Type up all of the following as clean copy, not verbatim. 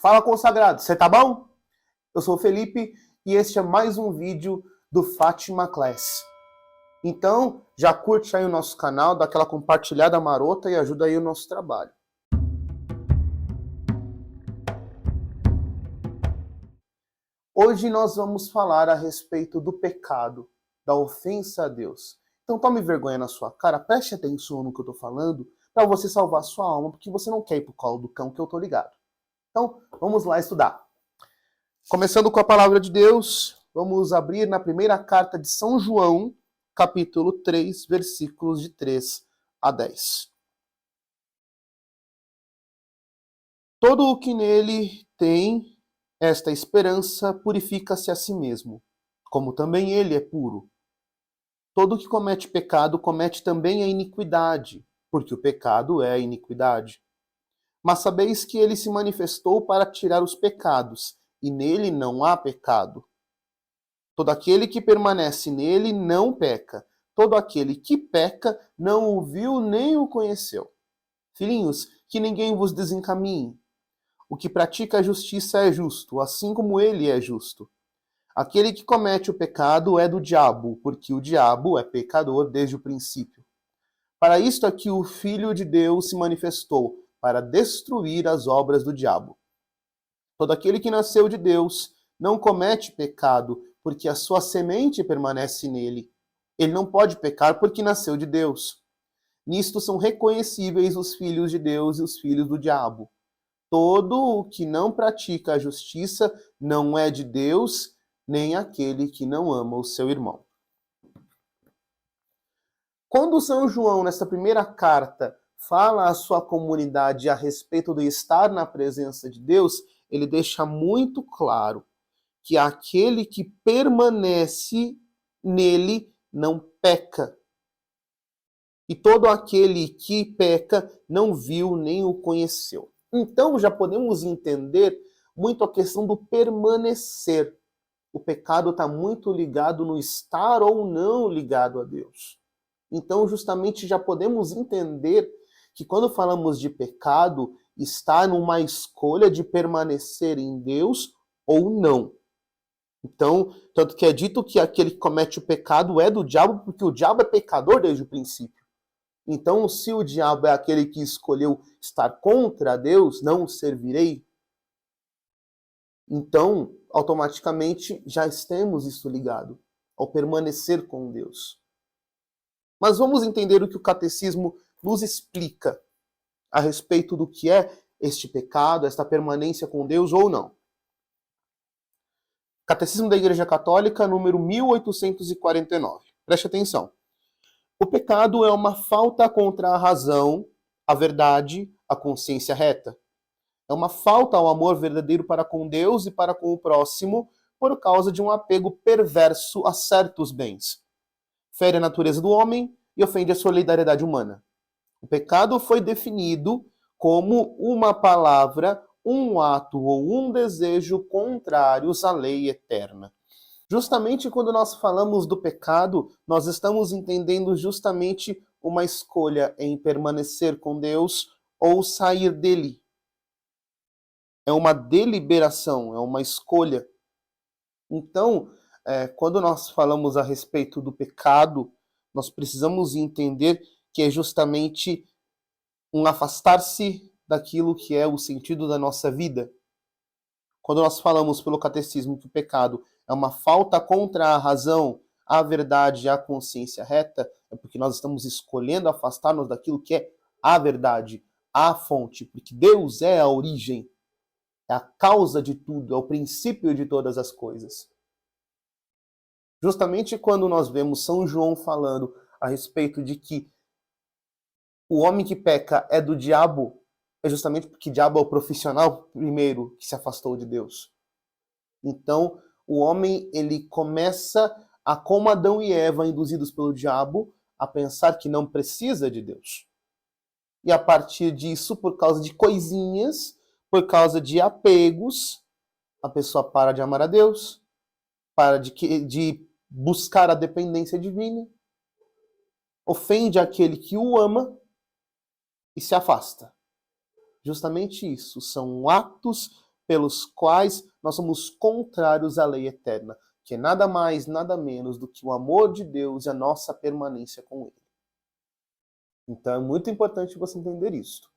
Fala, consagrado, você tá bom? Eu sou o Felipe e este é mais um vídeo do Fátima Class. Então, já curte aí o nosso canal, dá aquela compartilhada marota e ajuda aí o nosso trabalho. Hoje nós vamos falar a respeito do pecado, da ofensa a Deus. Então tome vergonha na sua cara, preste atenção no que eu tô falando, para você salvar sua alma, porque você não quer ir pro colo do cão, que eu tô ligado. Então, vamos lá estudar. Começando com a palavra de Deus, vamos abrir na primeira carta de São João, capítulo 3, versículos de 3 a 10. Todo o que nele tem esta esperança purifica-se a si mesmo, como também ele é puro. Todo o que comete pecado comete também a iniquidade, porque o pecado é a iniquidade. Mas sabeis que ele se manifestou para tirar os pecados, e nele não há pecado. Todo aquele que permanece nele não peca. Todo aquele que peca não o viu nem o conheceu. Filhinhos, que ninguém vos desencaminhe. O que pratica a justiça é justo, assim como ele é justo. Aquele que comete o pecado é do diabo, porque o diabo é pecador desde o princípio. Para isto é que o Filho de Deus se manifestou, para destruir as obras do diabo. Todo aquele que nasceu de Deus não comete pecado, porque a sua semente permanece nele. Ele não pode pecar porque nasceu de Deus. Nisto são reconhecíveis os filhos de Deus e os filhos do diabo. Todo o que não pratica a justiça não é de Deus, nem aquele que não ama o seu irmão. Quando São João, nesta primeira carta, fala à sua comunidade a respeito do estar na presença de Deus, ele deixa muito claro que aquele que permanece nele não peca. E todo aquele que peca não viu nem o conheceu. Então já podemos entender muito a questão do permanecer. O pecado está muito ligado no estar ou não ligado a Deus. Então justamente já podemos entender que quando falamos de pecado, está numa escolha de permanecer em Deus ou não. Então, tanto que é dito que aquele que comete o pecado é do diabo, porque o diabo é pecador desde o princípio. Então, se o diabo é aquele que escolheu estar contra Deus, não o servirei, então, automaticamente, já estamos isso ligado ao permanecer com Deus. Mas vamos entender o que o catecismo nos explica a respeito do que é este pecado, esta permanência com Deus ou não. Catecismo da Igreja Católica, número 1849. Preste atenção. O pecado é uma falta contra a razão, a verdade, a consciência reta. É uma falta ao amor verdadeiro para com Deus e para com o próximo por causa de um apego perverso a certos bens. Fere a natureza do homem e ofende a solidariedade humana. O pecado foi definido como uma palavra, um ato ou um desejo contrários à lei eterna. Justamente quando nós falamos do pecado, nós estamos entendendo justamente uma escolha em permanecer com Deus ou sair dele. É uma deliberação, é uma escolha. Então, quando nós falamos a respeito do pecado, nós precisamos entender que é justamente um afastar-se daquilo que é o sentido da nossa vida. Quando nós falamos pelo catecismo que o pecado é uma falta contra a razão, a verdade e a consciência reta, é porque nós estamos escolhendo afastar-nos daquilo que é a verdade, a fonte, porque Deus é a origem, é a causa de tudo, é o princípio de todas as coisas. Justamente quando nós vemos São João falando a respeito de que o homem que peca é do diabo, é justamente porque o diabo é o profissional primeiro que se afastou de Deus. Então, o homem, ele começa a, como Adão e Eva, induzidos pelo diabo, a pensar que não precisa de Deus. E a partir disso, por causa de coisinhas, por causa de apegos, a pessoa para de amar a Deus, para de buscar a dependência divina, ofende aquele que o ama e se afasta. Justamente isso, são atos pelos quais nós somos contrários à lei eterna, que é nada mais, nada menos do que o amor de Deus e a nossa permanência com Ele. Então é muito importante você entender isso.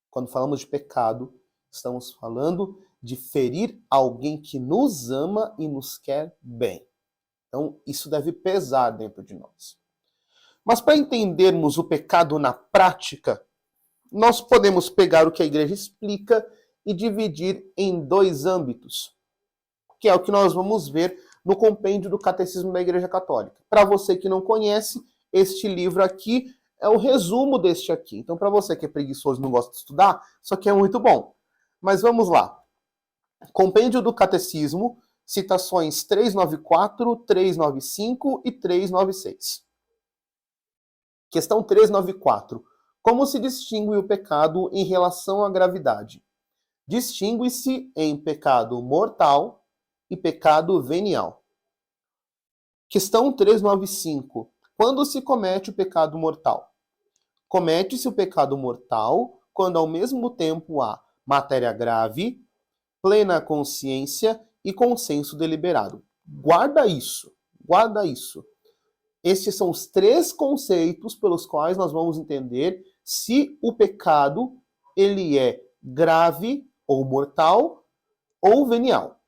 Quando falamos de pecado, estamos falando de ferir alguém que nos ama e nos quer bem. Então isso deve pesar dentro de nós. Mas para entendermos o pecado na prática, nós podemos pegar o que a igreja explica e dividir em dois âmbitos, que é o que nós vamos ver no compêndio do Catecismo da Igreja Católica. Para você que não conhece, este livro aqui é o resumo deste aqui. Então, para você que é preguiçoso e não gosta de estudar, isso aqui é muito bom. Mas vamos lá. Compêndio do Catecismo, citações 394, 395 e 396. Questão 394. Como se distingue o pecado em relação à gravidade? Distingue-se em pecado mortal e pecado venial. Questão 395. Quando se comete o pecado mortal? Comete-se o pecado mortal quando ao mesmo tempo há matéria grave, plena consciência e consenso deliberado. Guarda isso, guarda isso. Estes são os três conceitos pelos quais nós vamos entender se o pecado ele é grave ou mortal ou venial.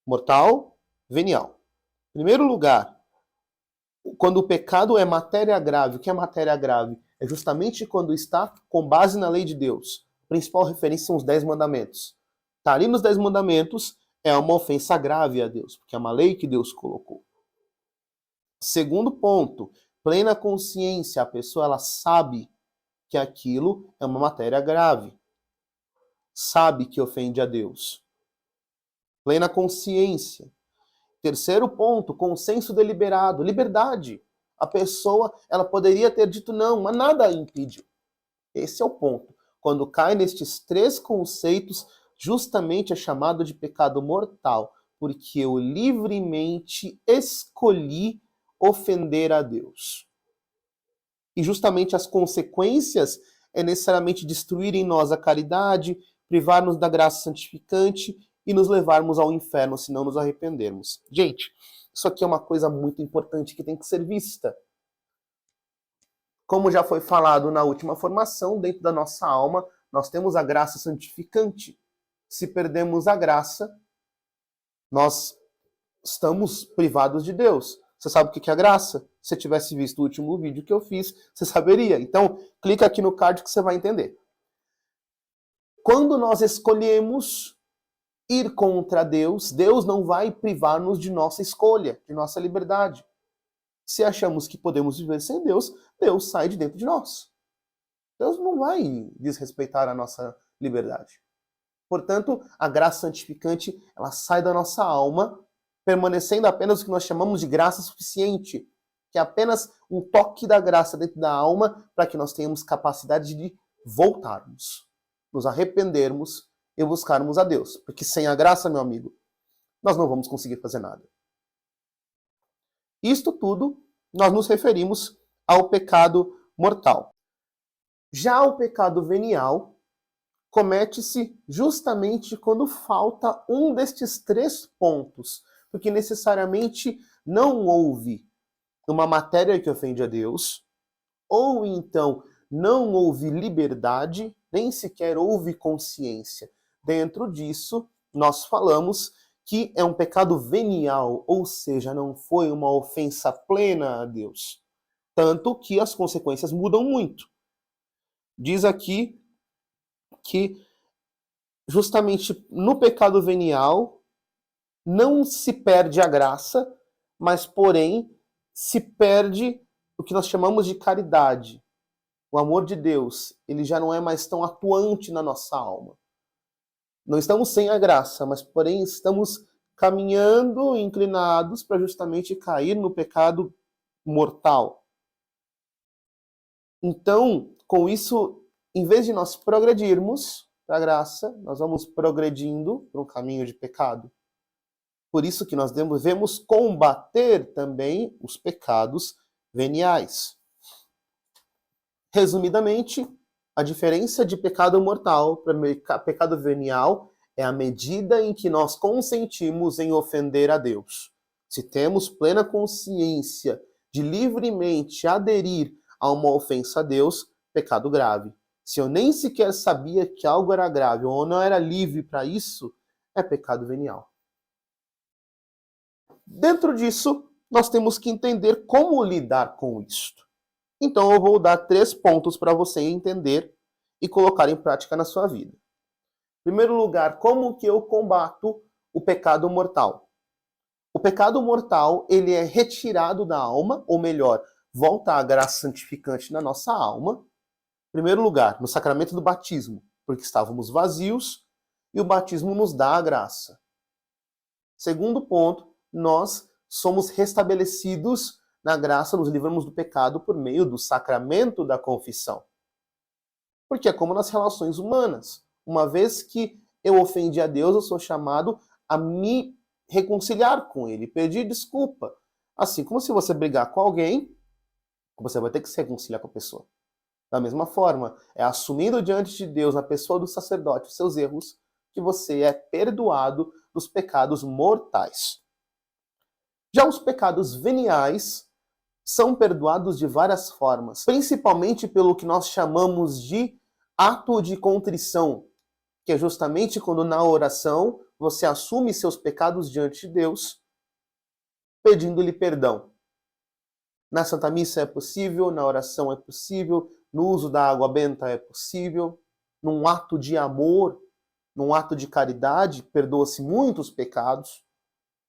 Mortal, venial. Em primeiro lugar, quando o pecado é matéria grave, o que é matéria grave? É justamente quando está com base na lei de Deus. A principal referência são os 10 mandamentos. Tá ali nos 10 mandamentos é uma ofensa grave a Deus, porque é uma lei que Deus colocou. Segundo ponto, plena consciência. A pessoa ela sabe que aquilo é uma matéria grave. Sabe que ofende a Deus. Plena consciência. Terceiro ponto, consenso deliberado, liberdade. A pessoa, ela poderia ter dito não, mas nada a impediu. Esse é o ponto. Quando cai nestes três conceitos, justamente é chamado de pecado mortal, porque eu livremente escolhi ofender a Deus. E justamente as consequências é necessariamente destruir em nós a caridade, privar-nos da graça santificante e nos levarmos ao inferno se não nos arrependermos. Gente, isso aqui é uma coisa muito importante que tem que ser vista. Como já foi falado na última formação, dentro da nossa alma, nós temos a graça santificante. Se perdemos a graça, nós estamos privados de Deus. Você sabe o que é a graça? Se você tivesse visto o último vídeo que eu fiz, você saberia. Então, clica aqui no card que você vai entender. Quando nós escolhemos ir contra Deus, Deus não vai privar-nos de nossa escolha, de nossa liberdade. Se achamos que podemos viver sem Deus, Deus sai de dentro de nós. Deus não vai desrespeitar a nossa liberdade. Portanto, a graça santificante, ela sai da nossa alma, permanecendo apenas o que nós chamamos de graça suficiente, que é apenas um toque da graça dentro da alma para que nós tenhamos capacidade de voltarmos, nos arrependermos e buscarmos a Deus. Porque sem a graça, meu amigo, nós não vamos conseguir fazer nada. Isto tudo, nós nos referimos ao pecado mortal. Já o pecado venial comete-se justamente quando falta um destes três pontos, porque necessariamente não houve uma matéria que ofende a Deus, ou então não houve liberdade, nem sequer houve consciência. Dentro disso, nós falamos que é um pecado venial, ou seja, não foi uma ofensa plena a Deus. Tanto que as consequências mudam muito. Diz aqui que justamente no pecado venial não se perde a graça, mas porém se perde o que nós chamamos de caridade. O amor de Deus, ele já não é mais tão atuante na nossa alma. Não estamos sem a graça, mas porém estamos caminhando inclinados para justamente cair no pecado mortal. Então, com isso, em vez de nós progredirmos para a graça, nós vamos progredindo para um caminho de pecado. Por isso que nós devemos combater também os pecados veniais. Resumidamente, a diferença de pecado mortal para pecado venial é a medida em que nós consentimos em ofender a Deus. Se temos plena consciência de livremente aderir a uma ofensa a Deus, pecado grave. Se eu nem sequer sabia que algo era grave ou não era livre para isso, é pecado venial. Dentro disso, nós temos que entender como lidar com isto. Então eu vou dar 3 pontos para você entender e colocar em prática na sua vida. Em primeiro lugar, como que eu combato o pecado mortal? O pecado mortal, ele é retirado da alma, ou melhor, volta à graça santificante na nossa alma. Em primeiro lugar, no sacramento do batismo, porque estávamos vazios e o batismo nos dá a graça. Segundo ponto, nós somos restabelecidos na graça, nos livramos do pecado por meio do sacramento da confissão. Porque é como nas relações humanas. Uma vez que eu ofendi a Deus, eu sou chamado a me reconciliar com Ele, pedir desculpa. Assim como se você brigar com alguém, você vai ter que se reconciliar com a pessoa. Da mesma forma, é assumindo diante de Deus, na pessoa do sacerdote, os seus erros, que você é perdoado dos pecados mortais. Já os pecados veniais são perdoados de várias formas, principalmente pelo que nós chamamos de ato de contrição, que é justamente quando na oração você assume seus pecados diante de Deus, pedindo-lhe perdão. Na Santa Missa é possível, na oração é possível, no uso da água benta é possível, num ato de amor, num ato de caridade, perdoa-se muitos pecados.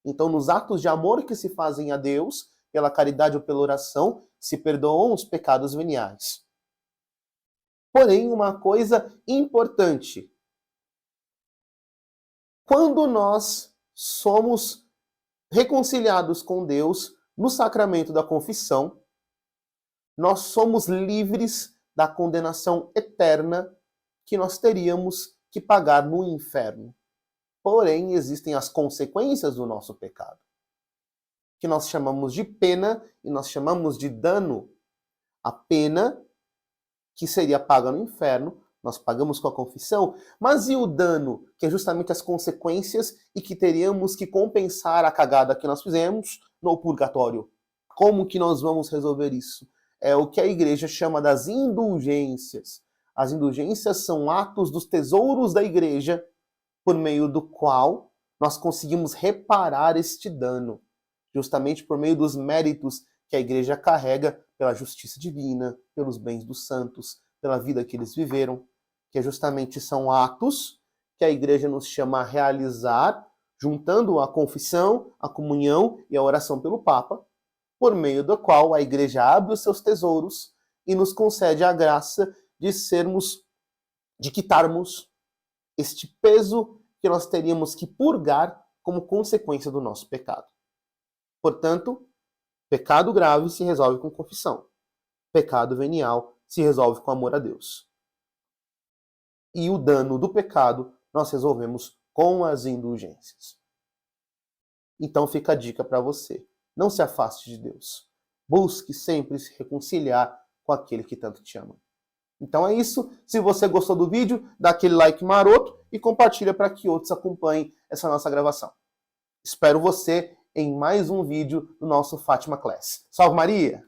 Então, nos atos de amor que se fazem a Deus, pela caridade ou pela oração, se perdoam os pecados veniais. Porém, uma coisa importante. Quando nós somos reconciliados com Deus no sacramento da confissão, nós somos livres da condenação eterna que nós teríamos que pagar no inferno. Porém, existem as consequências do nosso pecado, que nós chamamos de pena e nós chamamos de dano. A pena, que seria paga no inferno, nós pagamos com a confissão, mas e o dano, que é justamente as consequências e que teríamos que compensar a cagada que nós fizemos no purgatório? Como que nós vamos resolver isso? É o que a igreja chama das indulgências. As indulgências são atos dos tesouros da igreja, por meio do qual nós conseguimos reparar este dano, justamente por meio dos méritos que a igreja carrega pela justiça divina, pelos bens dos santos, pela vida que eles viveram, que justamente são atos que a igreja nos chama a realizar, juntando a confissão, a comunhão e a oração pelo Papa, por meio do qual a igreja abre os seus tesouros e nos concede a graça de quitarmos este peso que nós teríamos que purgar como consequência do nosso pecado. Portanto, pecado grave se resolve com confissão. Pecado venial se resolve com amor a Deus. E o dano do pecado nós resolvemos com as indulgências. Então fica a dica para você. Não se afaste de Deus. Busque sempre se reconciliar com aquele que tanto te ama. Então é isso. Se você gostou do vídeo, dá aquele like maroto e compartilha para que outros acompanhem essa nossa gravação. Espero você em mais um vídeo do nosso Fátima Class. Salve Maria!